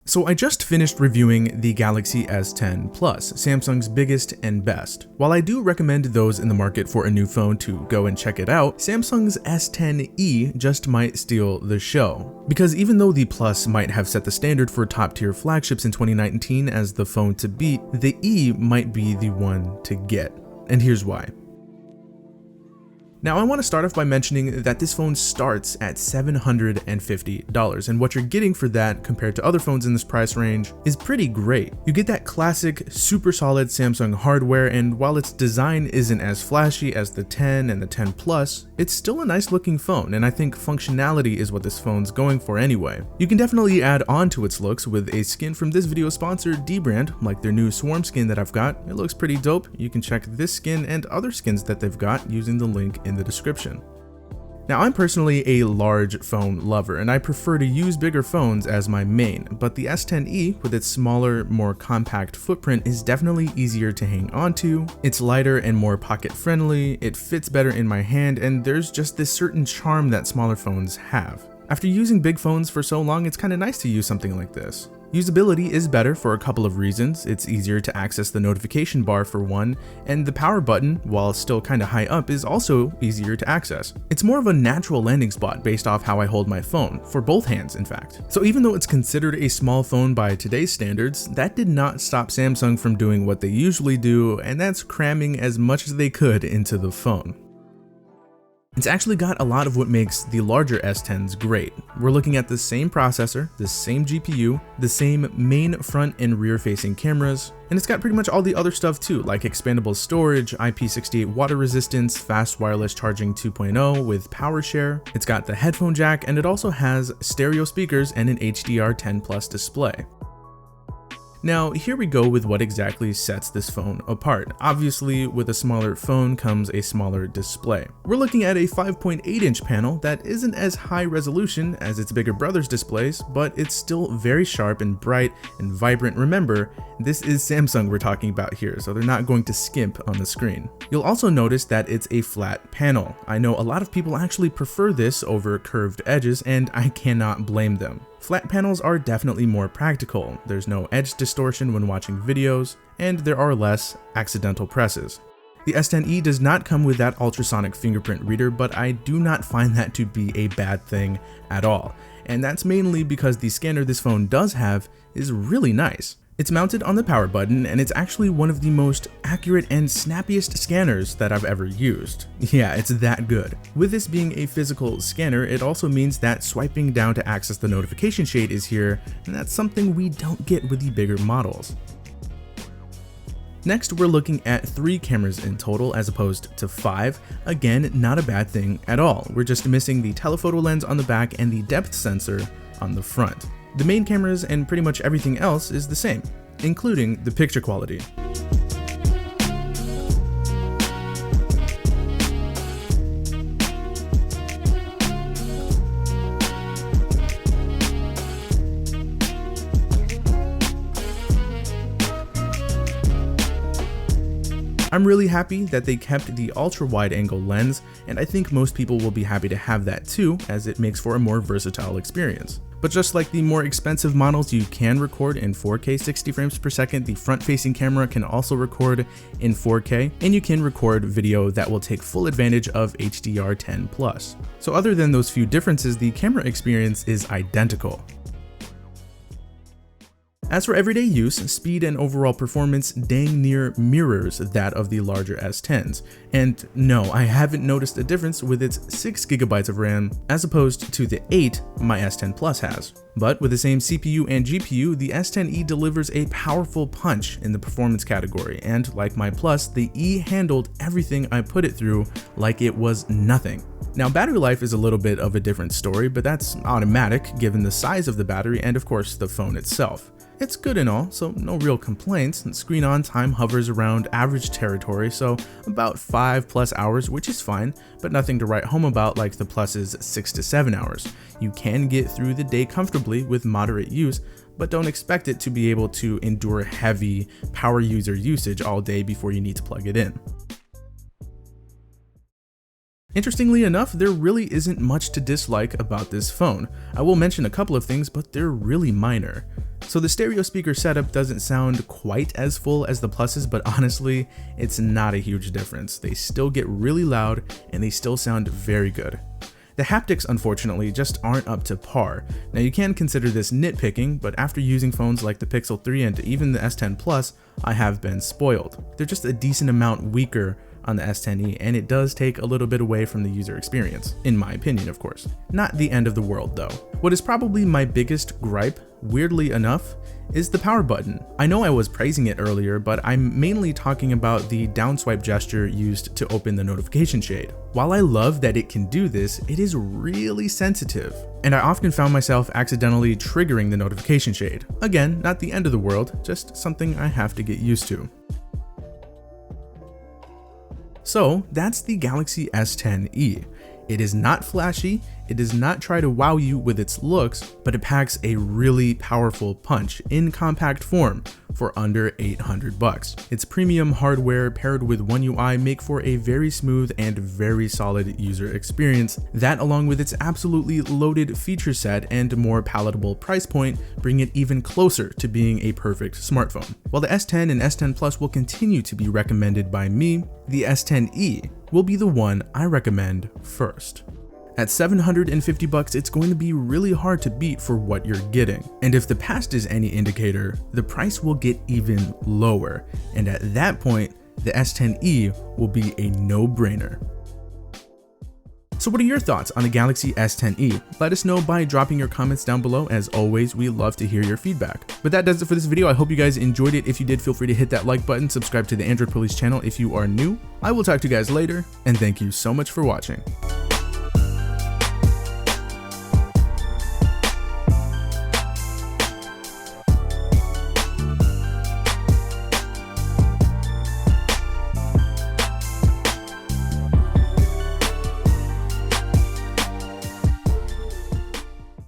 So I just finished reviewing the Galaxy S10 Plus, Samsung's biggest and best. While I do recommend those in the market for a new phone to go and check it out, Samsung's S10e just might steal the show. Because even though the Plus might have set the standard for top-tier flagships in 2019 as the phone to beat, the E might be the one to get. And here's why. Now I want to start off by mentioning that this phone starts at $750, and what you're getting for that compared to other phones in this price range is pretty great. You get that classic, super solid Samsung hardware, and while its design isn't as flashy as the 10 and the 10 Plus, it's still a nice looking phone, and I think functionality is what this phone's going for anyway. You can definitely add on to its looks with a skin from this video sponsor, Dbrand, like their new Swarm skin that I've got. It looks pretty dope. You can check this skin and other skins that they've got using the link in the description. Now I'm personally a large phone lover and I prefer to use bigger phones as my main, but the S10e with its smaller, more compact footprint is definitely easier to hang onto. It's lighter and more pocket friendly, it fits better in my hand, and there's just this certain charm that smaller phones have. After using big phones for so long, it's kind of nice to use something like this. Usability is better for a couple of reasons. It's easier to access the notification bar for one, and the power button, while still kind of high up, is also easier to access. It's more of a natural landing spot based off how I hold my phone, for both hands in fact. So even though it's considered a small phone by today's standards, that did not stop Samsung from doing what they usually do, and that's cramming as much as they could into the phone. It's actually got a lot of what makes the larger S10s great. We're looking at the same processor, the same GPU, the same main front and rear facing cameras, and it's got pretty much all the other stuff too, like expandable storage, IP68 water resistance, fast wireless charging 2.0 with power share. It's got the headphone jack, and it also has stereo speakers and an HDR10 Plus display. Now, here we go with what exactly sets this phone apart. Obviously, with a smaller phone comes a smaller display. We're looking at a 5.8-inch panel that isn't as high resolution as its bigger brother's displays, but it's still very sharp and bright and vibrant. Remember, this is Samsung we're talking about here, so they're not going to skimp on the screen. You'll also notice that it's a flat panel. I know a lot of people actually prefer this over curved edges, and I cannot blame them. Flat panels are definitely more practical. There's no edge distortion when watching videos, and there are less accidental presses. The S10e does not come with that ultrasonic fingerprint reader, but I do not find that to be a bad thing at all. And that's mainly because the scanner this phone does have is really nice. It's mounted on the power button, and it's actually one of the most accurate and snappiest scanners that I've ever used. Yeah, it's that good. With this being a physical scanner, it also means that swiping down to access the notification shade is here, and that's something we don't get with the bigger models. Next, we're looking at 3 cameras in total as opposed to 5. Again, not a bad thing at all. We're just missing the telephoto lens on the back and the depth sensor on the front. The main cameras and pretty much everything else is the same, including the picture quality. I'm really happy that they kept the ultra wide angle lens, and I think most people will be happy to have that too, as it makes for a more versatile experience. But just like the more expensive models you can record in 4K 60 frames per second, the front-facing camera can also record in 4K, and you can record video that will take full advantage of HDR10 Plus. So other than those few differences, the camera experience is identical. As for everyday use, speed and overall performance dang near mirrors that of the larger S10s. And no, I haven't noticed a difference with its 6GB of RAM as opposed to the 8 my S10 Plus has. But with the same CPU and GPU, the S10e delivers a powerful punch in the performance category, and like my Plus, the E handled everything I put it through like it was nothing. Now, battery life is a little bit of a different story, but that's automatic given the size of the battery and of course the phone itself. It's good and all, so no real complaints. Screen on time hovers around average territory, so about 5+ hours, which is fine, but nothing to write home about like the Plus's 6 to 7 hours. You can get through the day comfortably with moderate use, but don't expect it to be able to endure heavy power user usage all day before you need to plug it in. Interestingly enough, there really isn't much to dislike about this phone. I will mention a couple of things, but they're really minor. So the stereo speaker setup doesn't sound quite as full as the Pluses, but honestly, it's not a huge difference. They still get really loud and they still sound very good. The haptics, unfortunately, just aren't up to par. Now you can consider this nitpicking, but after using phones like the Pixel 3 and even the S10 Plus, I have been spoiled. They're just a decent amount weaker on the S10e, and it does take a little bit away from the user experience, in my opinion, of course. Not the end of the world though. What is probably my biggest gripe, weirdly enough, is the power button. I know I was praising it earlier, but I'm mainly talking about the down swipe gesture used to open the notification shade. While I love that it can do this, it is really sensitive, and I often found myself accidentally triggering the notification shade. Again, not the end of the world, just something I have to get used to. So that's the Galaxy S10e. It is not flashy, it does not try to wow you with its looks, but it packs a really powerful punch in compact form for under $800. Its premium hardware paired with One UI make for a very smooth and very solid user experience. That, along with its absolutely loaded feature set and more palatable price point, bring it even closer to being a perfect smartphone. While the S10 and S10 Plus will continue to be recommended by me, the S10e will be the one I recommend first. At $750, it's going to be really hard to beat for what you're getting. And if the past is any indicator, the price will get even lower. And at that point, the S10e will be a no-brainer. So what are your thoughts on the Galaxy S10e? Let us know by dropping your comments down below. As always, we love to hear your feedback. But that does it for this video. I hope you guys enjoyed it. If you did, feel free to hit that like button, subscribe to the Android Police channel if you are new. I will talk to you guys later, and thank you so much for watching.